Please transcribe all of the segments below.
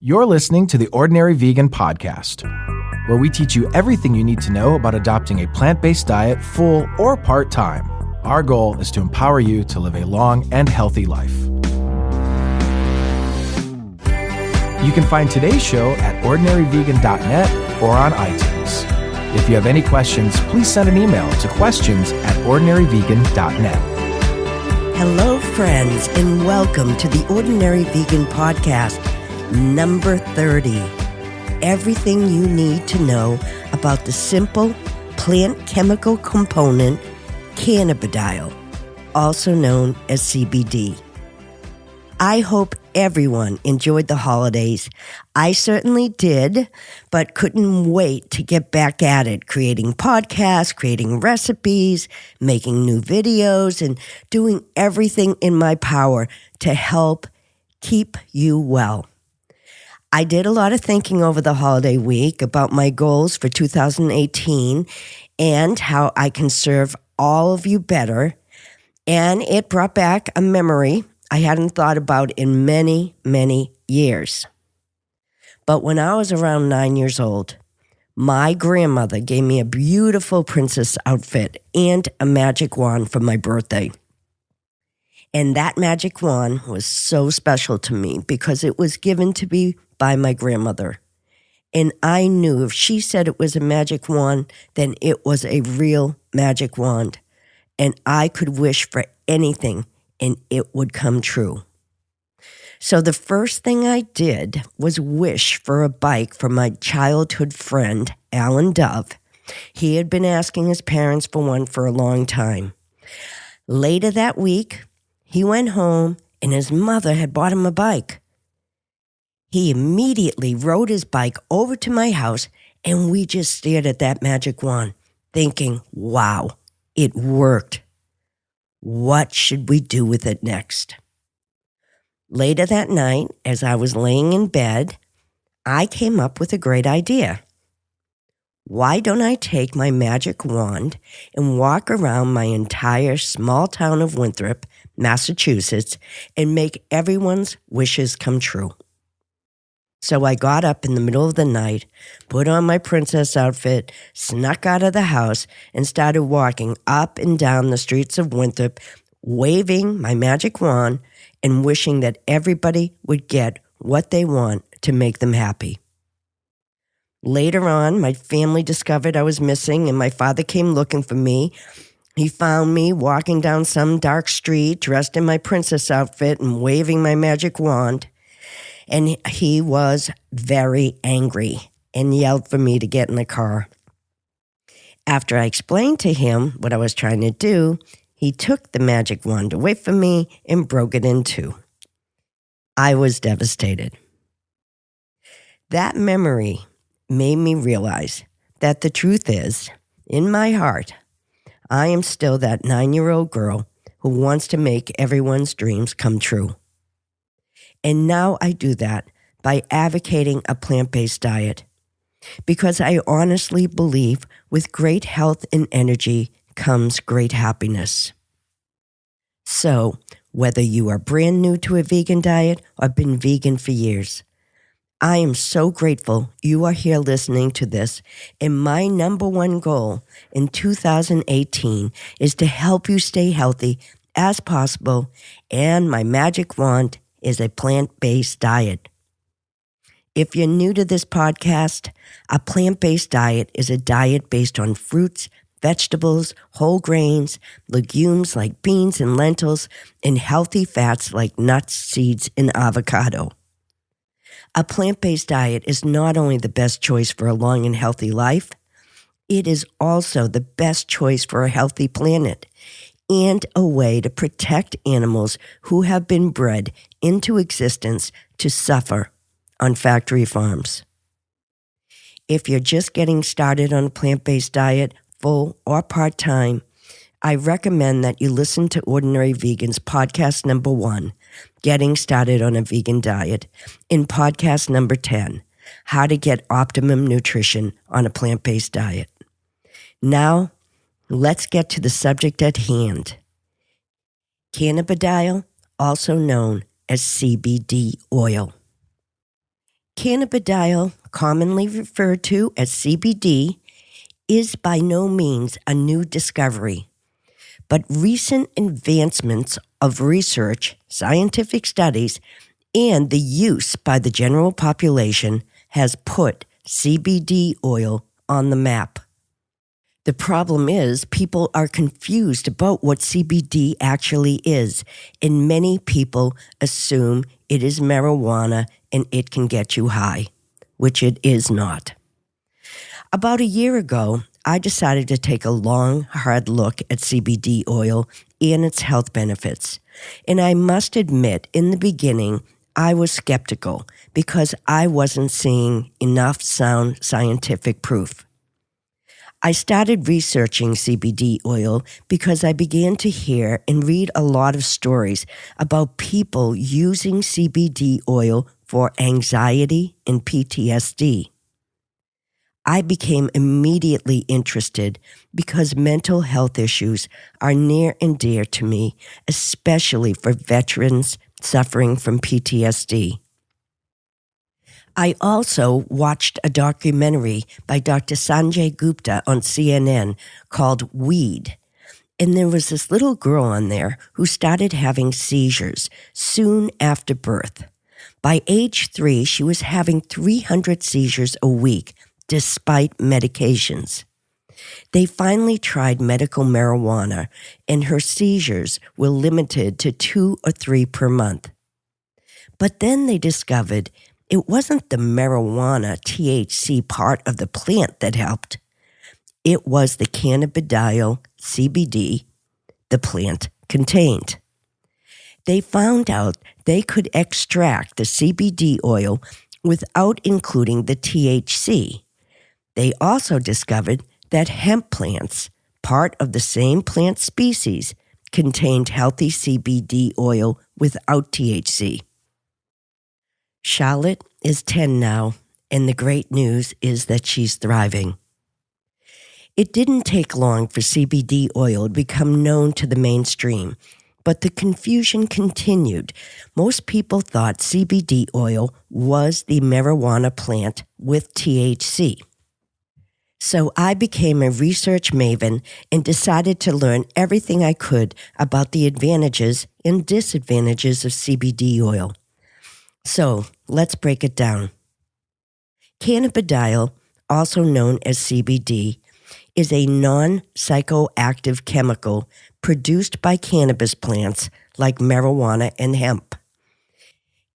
You're listening to the Ordinary Vegan Podcast, where we teach you everything you need to know about adopting a plant-based diet full or part-time. Our goal is to empower you to live a long and healthy life. You can find today's show at ordinaryvegan.net or on iTunes. If you have any questions, please send an email to questions@ordinaryvegan.net. Hello, friends, and welcome to the Ordinary Vegan Podcast, number 30. Everything you need to know about the simple plant chemical component cannabidiol, also known as CBD. I hope everyone enjoyed the holidays. I certainly did, but couldn't wait to get back at it, creating podcasts, creating recipes, making new videos, and doing everything in my power to help keep you well. I did a lot of thinking over the holiday week about my goals for 2018 and how I can serve all of you better, and it brought back a memory I hadn't thought about in many, many years. But when I was around 9 years old, my grandmother gave me a beautiful princess outfit and a magic wand for my birthday. And that magic wand was so special to me because it was given to me by my grandmother. And I knew if she said it was a magic wand, then it was a real magic wand. And I could wish for anything and it would come true. So the first thing I did was wish for a bike for my childhood friend, Alan Dove. He had been asking his parents for one for a long time. Later that week, he went home and his mother had bought him a bike. He immediately rode his bike over to my house and we just stared at that magic wand, thinking, wow, it worked. What should we do with it next? Later that night, as I was laying in bed, I came up with a great idea. Why don't I take my magic wand and walk around my entire small town of Winthrop, Massachusetts, and make everyone's wishes come true? So I got up in the middle of the night, put on my princess outfit, snuck out of the house, and started walking up and down the streets of Winthrop, waving my magic wand and wishing that everybody would get what they want to make them happy. Later on, my family discovered I was missing, and my father came looking for me. He found me walking down some dark street, dressed in my princess outfit and waving my magic wand. And he was very angry and yelled for me to get in the car. After I explained to him what I was trying to do, he took the magic wand away from me and broke it in two. I was devastated. That memory made me realize that the truth is, in my heart, I am still that 9-year-old girl who wants to make everyone's dreams come true. And now I do that by advocating a plant-based diet, because I honestly believe with great health and energy comes great happiness. So, whether you are brand new to a vegan diet or been vegan for years, I am so grateful you are here listening to this, and my number one goal in 2018 is to help you stay healthy as possible, and my magic wand is a plant-based diet. If you're new to this podcast, a plant-based diet is a diet based on fruits, vegetables, whole grains, legumes like beans and lentils, and healthy fats like nuts, seeds, and avocado. A plant-based diet is not only the best choice for a long and healthy life, it is also the best choice for a healthy planet and a way to protect animals who have been bred into existence to suffer on factory farms. If you're just getting started on a plant-based diet, full or part-time, I recommend that you listen to Ordinary Vegan's podcast number 1, Getting Started on a Vegan Diet, in podcast number 10, How to Get Optimum Nutrition on a Plant-Based Diet. Now, let's get to the subject at hand. Cannabidiol, also known as CBD oil. Cannabidiol, commonly referred to as CBD, is by no means a new discovery, but recent advancements of research, scientific studies, and the use by the general population has put CBD oil on the map. The problem is people are confused about what CBD actually is, and many people assume it is marijuana and it can get you high, which it is not. About a year ago, I decided to take a long, hard look at CBD oil and its health benefits. And I must admit, in the beginning, I was skeptical because I wasn't seeing enough sound scientific proof. I started researching CBD oil because I began to hear and read a lot of stories about people using CBD oil for anxiety and PTSD. I became immediately interested because mental health issues are near and dear to me, especially for veterans suffering from PTSD. I also watched a documentary by Dr. Sanjay Gupta on CNN called Weed. And there was this little girl on there who started having seizures soon after birth. By age 3, she was having 300 seizures a week, despite medications. They finally tried medical marijuana, and her seizures were limited to 2 or 3 per month. But then they discovered it wasn't the marijuana THC part of the plant that helped. It was the cannabidiol CBD the plant contained. They found out they could extract the CBD oil without including the THC. They also discovered that hemp plants, part of the same plant species, contained healthy CBD oil without THC. Charlotte is 10 now, and the great news is that she's thriving. It didn't take long for CBD oil to become known to the mainstream, but the confusion continued. Most people thought CBD oil was the marijuana plant with THC. So I became a research maven and decided to learn everything I could about the advantages and disadvantages of CBD oil. So let's break it down. Cannabidiol, also known as CBD, is a non-psychoactive chemical produced by cannabis plants like marijuana and hemp.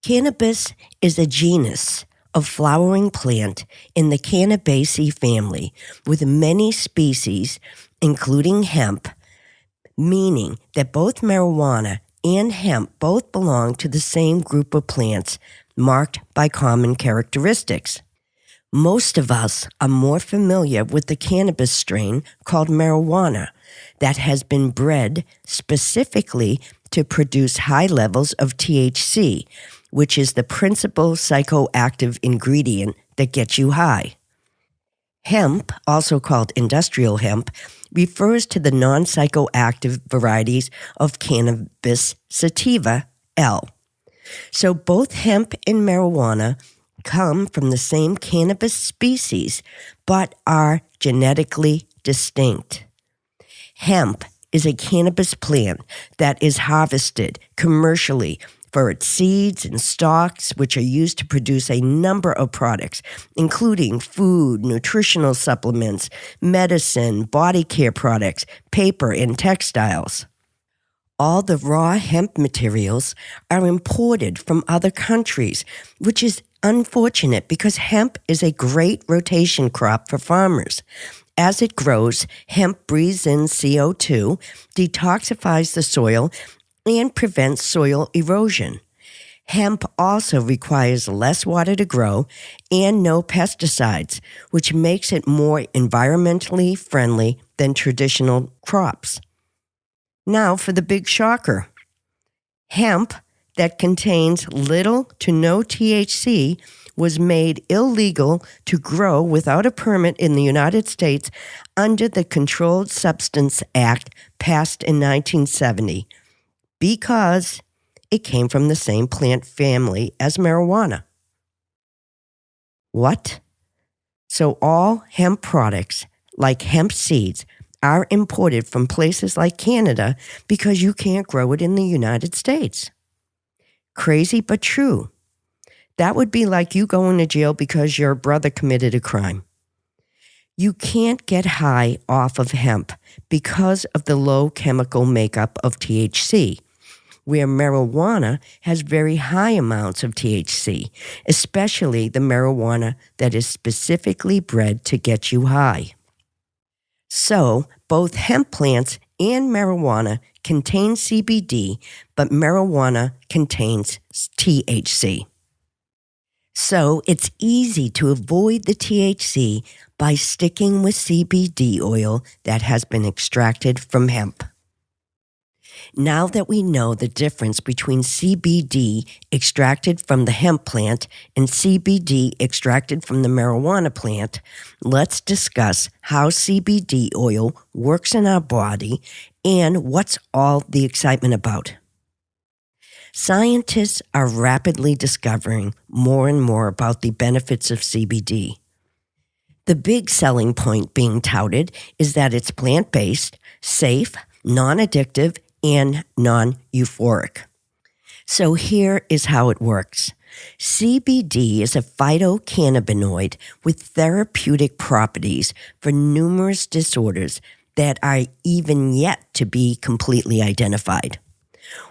Cannabis is a genus of flowering plant in the Cannabaceae family with many species, including hemp, meaning that both marijuana and hemp both belong to the same group of plants marked by common characteristics. Most of us are more familiar with the cannabis strain called marijuana that has been bred specifically to produce high levels of THC, which is the principal psychoactive ingredient that gets you high. Hemp, also called industrial hemp, refers to the non-psychoactive varieties of cannabis sativa L. So both hemp and marijuana come from the same cannabis species, but are genetically distinct. Hemp is a cannabis plant that is harvested commercially for its seeds and stalks, which are used to produce a number of products, including food, nutritional supplements, medicine, body care products, paper, and textiles. All the raw hemp materials are imported from other countries, which is unfortunate because hemp is a great rotation crop for farmers. As it grows, hemp breathes in CO2, detoxifies the soil, and prevents soil erosion. Hemp also requires less water to grow and no pesticides, which makes it more environmentally friendly than traditional crops. Now for the big shocker. Hemp that contains little to no THC was made illegal to grow without a permit in the United States under the Controlled Substance Act passed in 1970 because it came from the same plant family as marijuana. What? So all hemp products, like hemp seeds, are imported from places like Canada because you can't grow it in the United States. Crazy but true. That would be like you going to jail because your brother committed a crime. You can't get high off of hemp because of the low chemical makeup of THC, where marijuana has very high amounts of THC, especially the marijuana that is specifically bred to get you high. So, both hemp plants and marijuana contain CBD, but marijuana contains THC. So, it's easy to avoid the THC by sticking with CBD oil that has been extracted from hemp. Now that we know the difference between CBD extracted from the hemp plant and CBD extracted from the marijuana plant, let's discuss how CBD oil works in our body and what's all the excitement about. Scientists are rapidly discovering more and more about the benefits of CBD. The big selling point being touted is that it's plant-based, safe, non-addictive, and non-euphoric. So here is how it works. CBD is a phytocannabinoid with therapeutic properties for numerous disorders that are even yet to be completely identified.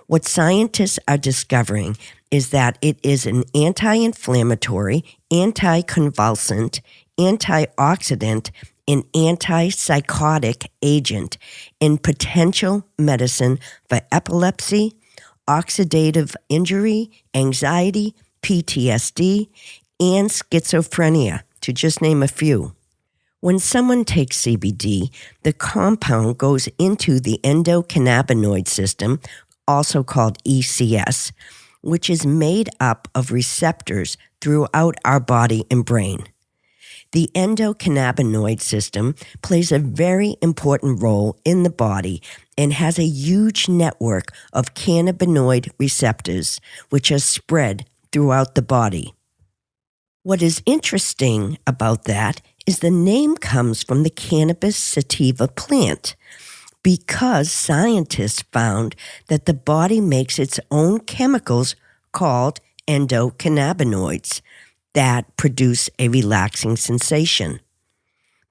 What scientists are discovering is that it is an anti-inflammatory, anti-convulsant, antioxidant, an antipsychotic agent in potential medicine for epilepsy, oxidative injury, anxiety, PTSD, and schizophrenia, to just name a few. When someone takes CBD, the compound goes into the endocannabinoid system, also called ECS, which is made up of receptors throughout our body and brain. The endocannabinoid system plays a very important role in the body and has a huge network of cannabinoid receptors, which are spread throughout the body. What is interesting about that is the name comes from the cannabis sativa plant, because scientists found that the body makes its own chemicals called endocannabinoids that produce a relaxing sensation.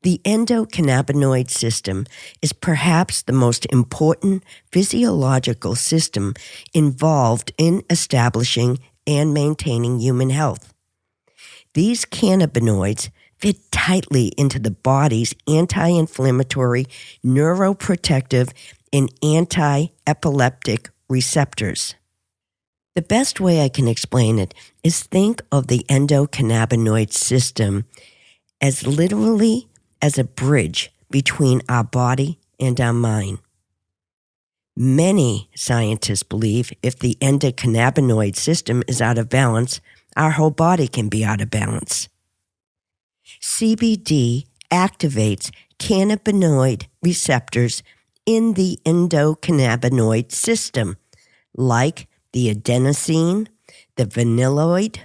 The endocannabinoid system is perhaps the most important physiological system involved in establishing and maintaining human health. These cannabinoids fit tightly into the body's anti-inflammatory, neuroprotective, and anti-epileptic receptors. The best way I can explain it is think of the endocannabinoid system as literally as a bridge between our body and our mind. Many scientists believe if the endocannabinoid system is out of balance, our whole body can be out of balance. CBD activates cannabinoid receptors in the endocannabinoid system, like the adenosine, the vanilloid,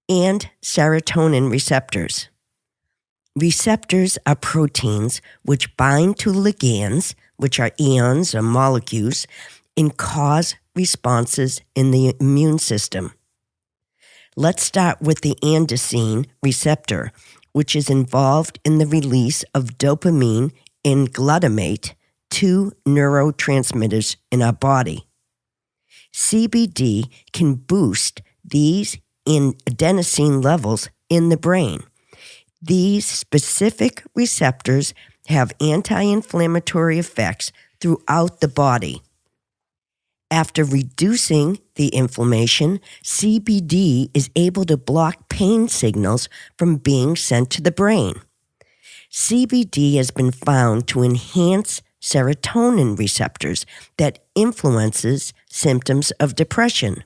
and serotonin receptors. Receptors are proteins which bind to ligands, which are ions or molecules, and cause responses in the immune system. Let's start with the adenosine receptor, which is involved in the release of dopamine and glutamate, two neurotransmitters in our body. CBD can boost these adenosine levels in the brain. These specific receptors have anti-inflammatory effects throughout the body. After reducing the inflammation, CBD is able to block pain signals from being sent to the brain. CBD has been found to enhance serotonin receptors that influences symptoms of depression.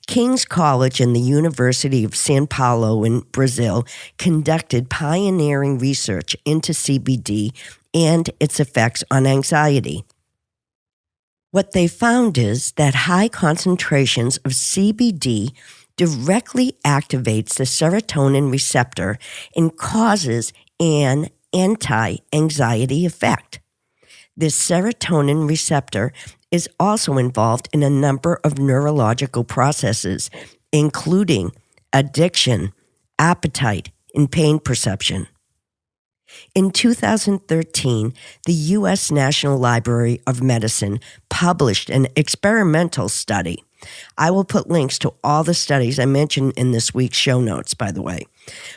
King's College and the University of São Paulo in Brazil conducted pioneering research into CBD and its effects on anxiety. What they found is that high concentrations of CBD directly activates the serotonin receptor and causes an anti-anxiety effect. This serotonin receptor is also involved in a number of neurological processes, including addiction, appetite, and pain perception. In 2013, the U.S. National Library of Medicine published an experimental study. I will put links to all the studies I mentioned in this week's show notes, by the way.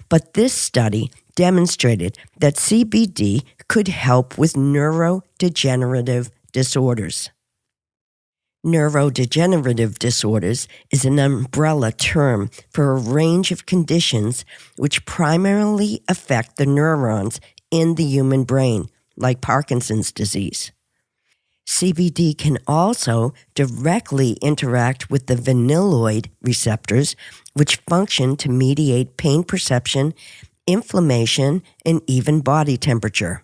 But this study demonstrated that CBD could help with neurodegenerative disorders. Neurodegenerative disorders is an umbrella term for a range of conditions which primarily affect the neurons in the human brain, like Parkinson's disease. CBD can also directly interact with the vanilloid receptors, which function to mediate pain perception, inflammation, and even body temperature.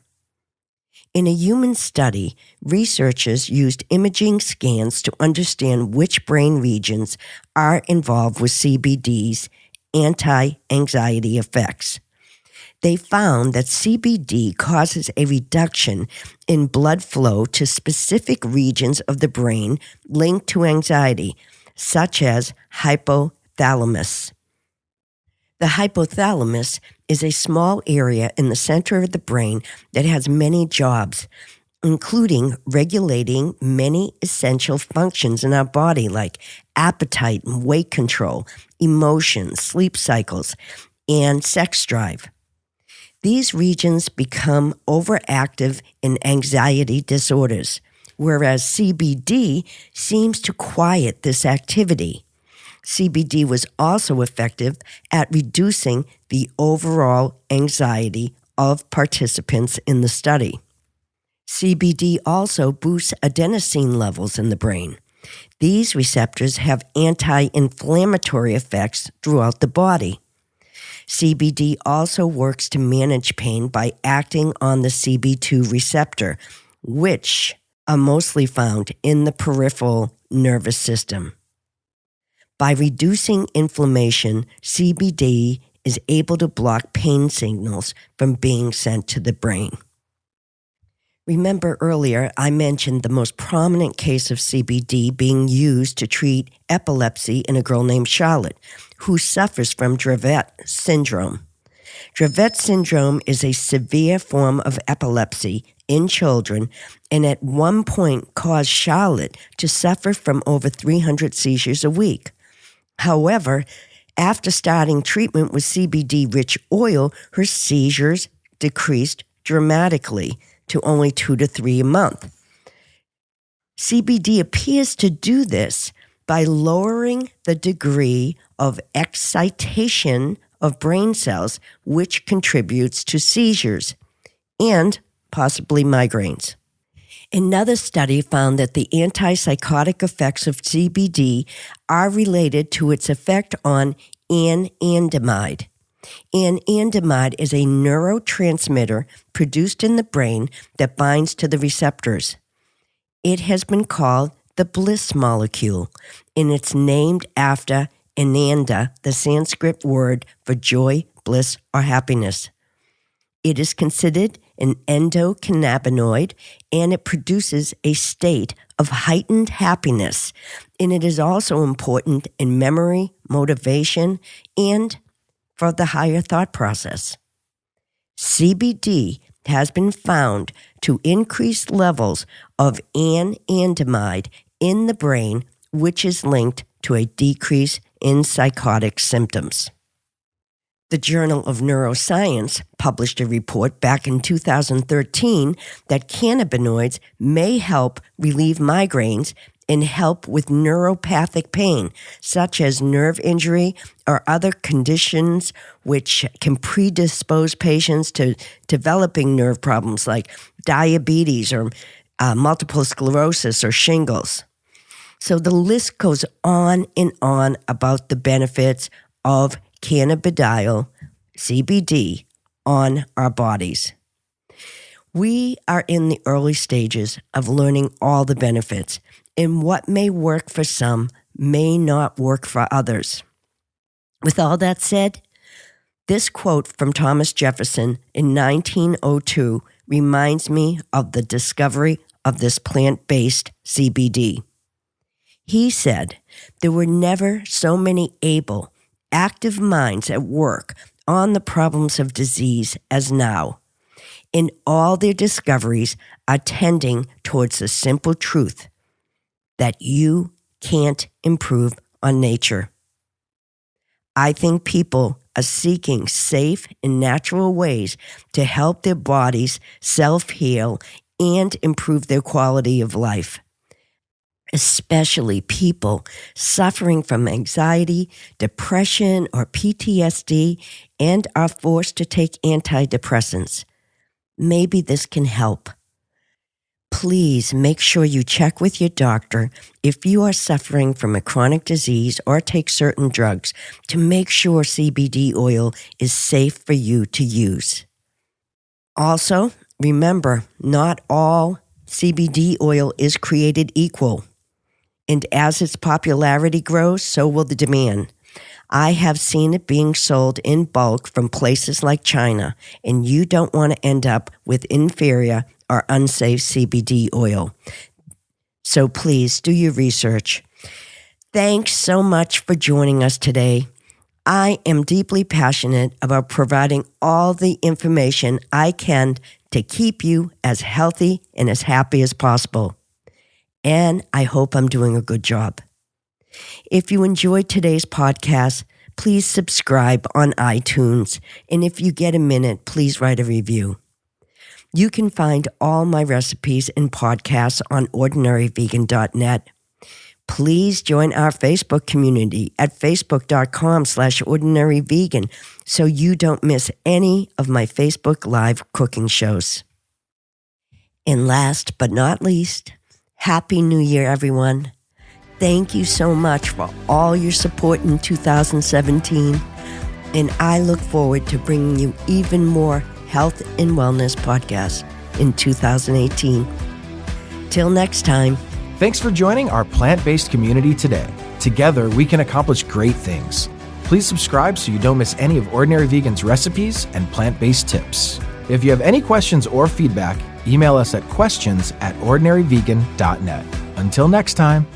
In a human study, researchers used imaging scans to understand which brain regions are involved with CBD's anti-anxiety effects. They found that CBD causes a reduction in blood flow to specific regions of the brain linked to anxiety, such as hypothalamus. The hypothalamus is a small area in the center of the brain that has many jobs, including regulating many essential functions in our body like appetite and weight control, emotions, sleep cycles, and sex drive. These regions become overactive in anxiety disorders, whereas CBD seems to quiet this activity. CBD was also effective at reducing the overall anxiety of participants in the study. CBD also boosts adenosine levels in the brain. These receptors have anti-inflammatory effects throughout the body. CBD also works to manage pain by acting on the CB2 receptor, which are mostly found in the peripheral nervous system. By reducing inflammation, CBD is able to block pain signals from being sent to the brain. Remember earlier, I mentioned the most prominent case of CBD being used to treat epilepsy in a girl named Charlotte, who suffers from Dravet syndrome. Dravet syndrome is a severe form of epilepsy in children and at one point caused Charlotte to suffer from over 300 seizures a week. However, after starting treatment with CBD-rich oil, her seizures decreased dramatically to only 2 to 3 a month. CBD appears to do this by lowering the degree of excitation of brain cells, which contributes to seizures and possibly migraines. Another study found that the antipsychotic effects of CBD are related to its effect on anandamide. Anandamide is a neurotransmitter produced in the brain that binds to the receptors. It has been called the bliss molecule, and it's named after Ananda, the Sanskrit word for joy, bliss, or happiness. It is considered an endocannabinoid, and it produces a state of heightened happiness, and it is also important in memory, motivation, and for the higher thought process. CBD has been found to increase levels of anandamide in the brain, which is linked to a decrease in psychotic symptoms. The Journal of Neuroscience published a report back in 2013 that cannabinoids may help relieve migraines and help with neuropathic pain, such as nerve injury or other conditions which can predispose patients to developing nerve problems like diabetes or multiple sclerosis or shingles. So the list goes on and on about the benefits of cannabidiol, CBD, on our bodies. We are in the early stages of learning all the benefits, and what may work for some may not work for others. With all that said, this quote from Thomas Jefferson in 1902 reminds me of the discovery of this plant-based CBD. He said, "There were never so many able, active minds at work on the problems of disease as now. In all their discoveries are tending towards the simple truth that you can't improve on nature." I think people are seeking safe and natural ways to help their bodies self-heal and improve their quality of life, especially people suffering from anxiety, depression, or PTSD and are forced to take antidepressants. Maybe this can help. Please make sure you check with your doctor if you are suffering from a chronic disease or take certain drugs to make sure CBD oil is safe for you to use. Also, remember, not all CBD oil is created equal. And as its popularity grows, so will the demand. I have seen it being sold in bulk from places like China, and you don't want to end up with inferior or unsafe CBD oil. So please do your research. Thanks so much for joining us today. I am deeply passionate about providing all the information I can to keep you as healthy and as happy as possible. And I hope I'm doing a good job. If you enjoyed today's podcast, please subscribe on iTunes. And if you get a minute, please write a review. You can find all my recipes and podcasts on ordinaryvegan.net. Please join our Facebook community at facebook.com/ordinaryvegan so you don't miss any of my Facebook Live cooking shows. And last but not least, Happy New Year, everyone. Thank you so much for all your support in 2017, and I look forward to bringing you even more health and wellness podcasts in 2018. Till next time. Thanks for joining our plant-based community today. Together, we can accomplish great things. Please subscribe so you don't miss any of Ordinary Vegan's recipes and plant-based tips. If you have any questions or feedback, email us at questions@ordinaryvegan.net. Until next time.